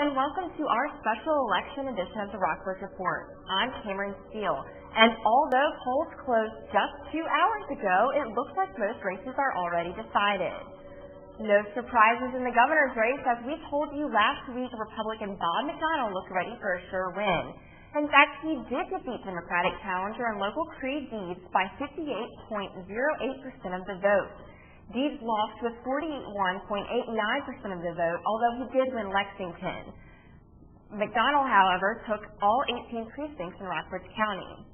and welcome to our special election edition of the Rockbridge Report. I'm Cameron Steele, and although polls closed just 2 hours ago, it looks like most races are already decided. No surprises in the governor's race. As we told you last week, Republican Bob McDonnell looked ready for a sure win. In fact, he did defeat Democratic challenger and local Creed Deeds by 58.08% of the vote. Deeds lost with 41.89% of the vote, although he did win Lexington. McDonnell, however, took all 18 precincts in Rockbridge County.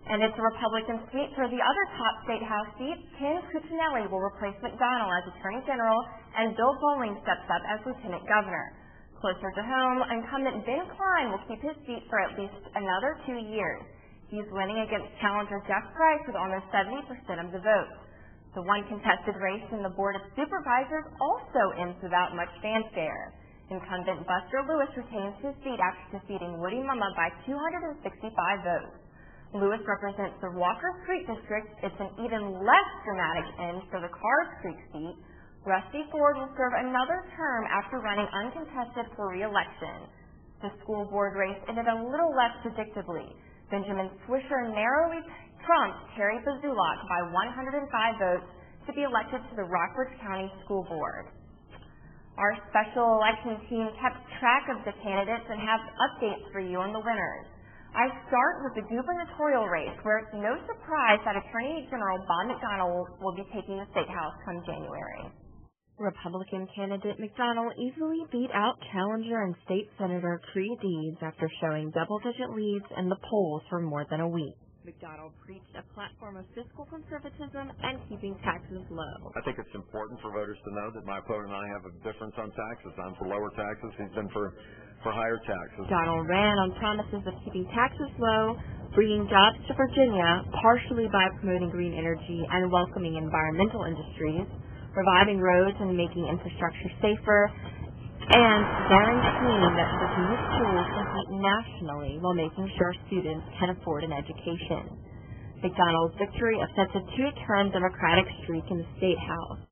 And it's a Republican sweep for the other top state House seats. Ken Cuccinelli will replace McDonnell as Attorney General, and Bill Bowling steps up as Lieutenant Governor. Closer to home, incumbent Ben Klein will keep his seat for at least another 2 years. He's winning against challenger Jeff Price with almost 70% of the vote. The one contested race in the Board of Supervisors also ends without much fanfare. Incumbent Buster Lewis retains his seat after defeating Woody Mama by 265 votes. Lewis represents the Walker Creek District. It's an even less dramatic end for the Carrs Creek seat. Rusty Ford will serve another term after running uncontested for re-election. The school board race ended a little less predictably. Benjamin Swisher narrowly trumped Terry Bazulak by 105 votes to be elected to the Rockbridge County School Board. Our special election team kept track of the candidates and have updates for you on the winners. I start with the gubernatorial race, where it's no surprise that Attorney General Bob McDonnell will be taking the State House come January. Republican candidate McDonnell easily beat out challenger and state senator Creed Deeds after showing double-digit leads in the polls for more than a week. McDonnell preached a platform of fiscal conservatism and keeping taxes low. I think it's important for voters to know that my opponent and I have a difference on taxes. I'm for lower taxes. He's been for higher taxes. McDonnell ran on promises of keeping taxes low, bringing jobs to Virginia, partially by promoting green energy and welcoming environmental industries, reviving roads and making infrastructure safer, and guaranteeing that Virginia schools compete nationally while making sure students can afford an education. McDonnell's victory upsets a two-term Democratic streak in the State House.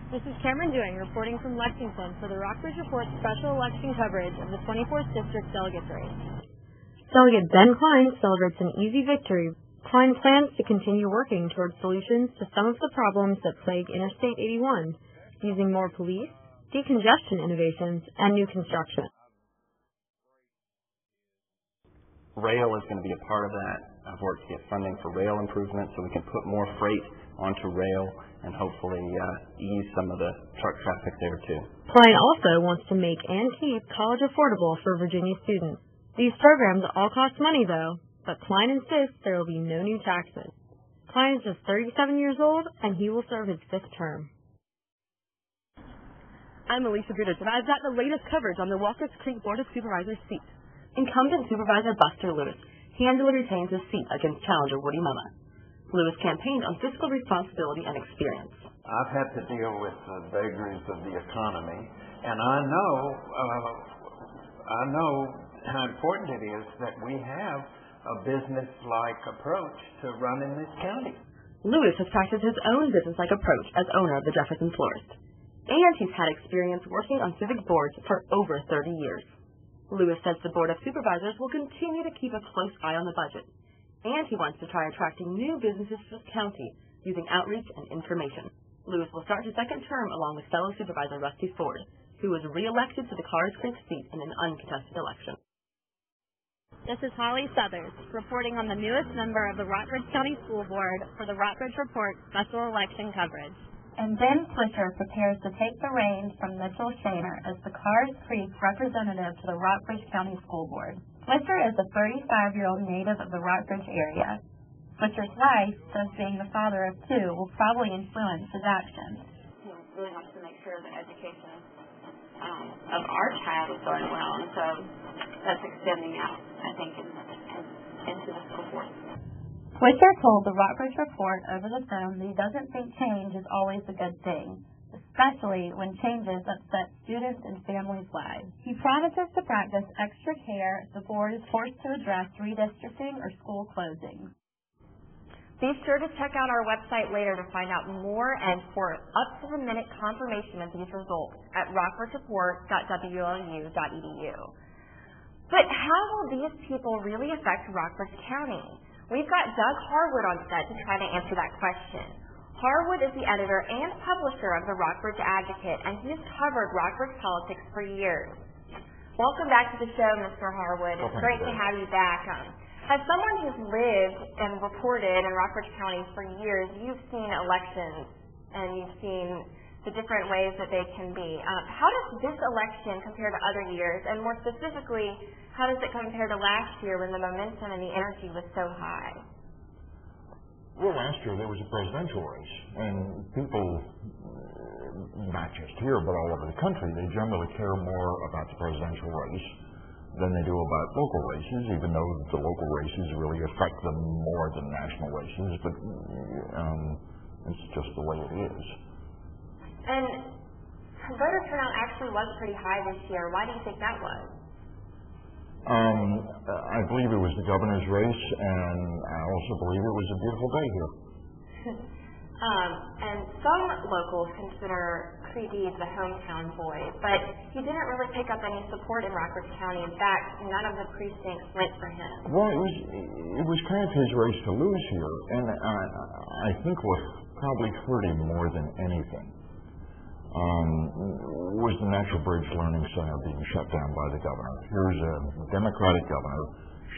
This is Cameron Dewing reporting from Lexington for the Rockbridge Report special election coverage of the 24th District Delegates race. Delegate Ben Klein celebrates an easy victory. Klein plans to continue working towards solutions to some of the problems that plague Interstate 81, using more police, decongestion innovations, and new construction. Rail is going to be a part of that. I've worked to get funding for rail improvements so we can put more freight onto rail and hopefully ease some of the truck traffic there too. Klein also wants to make and keep college affordable for Virginia students. These programs all cost money though, but Klein insists there will be no new taxes. Klein is just 37 years old and he will serve his 5th term. I'm Alicia Goodrich, and I've got the latest coverage on the Walker Creek Board of Supervisors seat. Incumbent Supervisor Buster Lewis handily retains his seat against challenger Woody Mama. Lewis campaigned on fiscal responsibility and experience. I've had to deal with the vagaries of the economy, and I know how important it is that we have a business-like approach to running this county. Lewis has practiced his own business-like approach as owner of the Jefferson Florist. And he's had experience working on civic boards for over 30 years. Lewis says the Board of Supervisors will continue to keep a close eye on the budget, and he wants to try attracting new businesses to the county using outreach and information. Lewis will start his 2nd term along with fellow Supervisor Rusty Ford, who was re-elected to the Carrs Creek seat in an uncontested election. This is Holly Southers reporting on the newest member of the Rockbridge County School Board for the Rockbridge Report special election coverage. And Ben Swisher prepares to take the reins from Mitchell Shaner as the Carrs Creek representative to the Rockbridge County School Board. Swisher is a 35-year-old native of the Rockbridge area. Swisher's wife says being the father of 2 will probably influence his actions. He really wants to make sure the education of our child is going well, and so that's extending out, I think, into the school board. Swisher told the Rockbridge Report over the phone that he doesn't think change is always a good thing, especially when changes upset students and families' lives. He promises to practice extra care if the board is forced to address redistricting or school closings. Be sure to check out our website later to find out more and for up-to-the-minute confirmation of these results at rockbridgereport.wlu.edu. But how will these people really affect Rockbridge County? We've got Doug Harwood on set to try to answer that question. Harwood is the editor and publisher of the Rockbridge Advocate, and he's covered Rockbridge politics for years. Welcome back to the show, Mr. Harwood. It's great to have you back. As someone who's lived and reported in Rockbridge County for years, you've seen elections and you've seen the different ways that they can be. How does this election compare to other years? And more specifically, how does it compare to last year when the momentum and the energy was so high? Well, last year there was a presidential race, and people, not just here but all over the country, they generally care more about the presidential race than they do about local races, even though the local races really affect them more than national races, but it's just the way it is. And voter turnout actually was pretty high this year. Why do you think that was? I believe it was the governor's race, and I also believe it was a beautiful day here. And some locals consider Creed Deeds the hometown boy, but he didn't really pick up any support in Rockbridge County. In fact, none of the precincts went for him. Well, it was kind of his race to lose here, and I think what probably hurt him more than anything was the Natural Bridge Learning Center being shut down by the governor. Here's a Democratic governor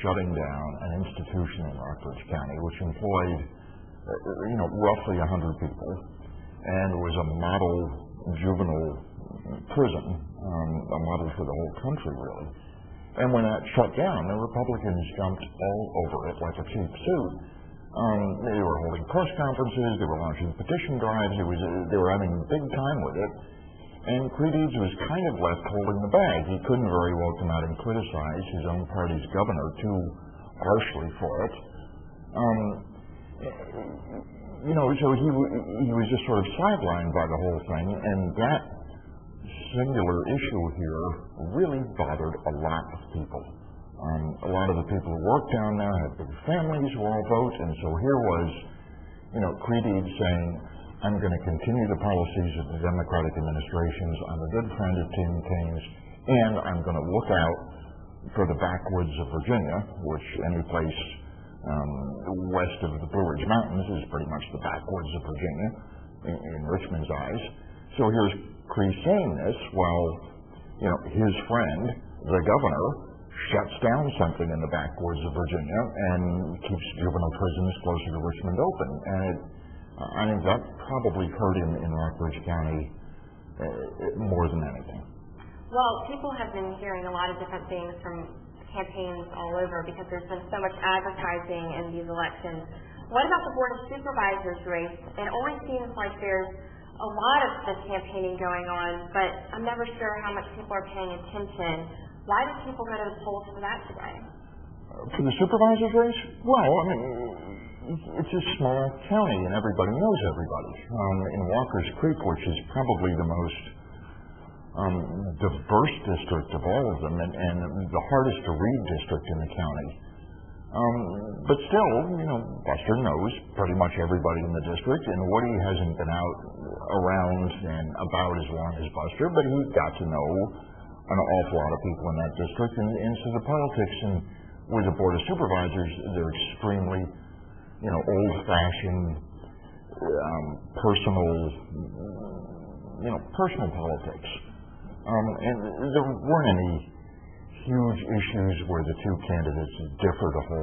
shutting down an institution in Rockbridge County which employed roughly 100 people, and it was a model juvenile prison, a model for the whole country, really. And when that shut down, the Republicans jumped all over it like a cheap suit. They were holding press conferences, they were launching petition drives, they were having a big time with it, and Creed Deeds was kind of left holding the bag. He couldn't very well come out and criticize his own party's governor too harshly for it. So he was just sort of sidelined by the whole thing, and that singular issue here really bothered a lot of people. A lot of the people who work down there have big families who all vote, and so here was, Creed Deeds saying, I'm going to continue the policies of the Democratic administrations, I'm a good friend of Tim Kaine's, and I'm going to look out for the backwoods of Virginia, which any place west of the Blue Ridge Mountains is pretty much the backwoods of Virginia in Richmond's eyes. So here's Creed saying this while, his friend, the governor, shuts down something in the backwoods of Virginia and keeps juvenile prisons closer to Richmond open. And I think that probably hurt him in Rockbridge County more than anything. Well, people have been hearing a lot of different things from campaigns all over because there's been so much advertising in these elections. What about the Board of Supervisors race? It always seems like there's a lot of this campaigning going on, but I'm never sure how much people are paying attention. Why do people go to the polls for that today? For the supervisor's race? Well, it's a small county and everybody knows everybody. In Walker's Creek, which is probably the most diverse district of all of them and the hardest to read district in the county. But still, Buster knows pretty much everybody in the district, and Woody hasn't been out around and about as long as Buster, but he got to know an awful lot of people in that district, and so the politics with the Board of Supervisors, they're extremely, old-fashioned, personal politics. And there weren't any huge issues where the two candidates differed a whole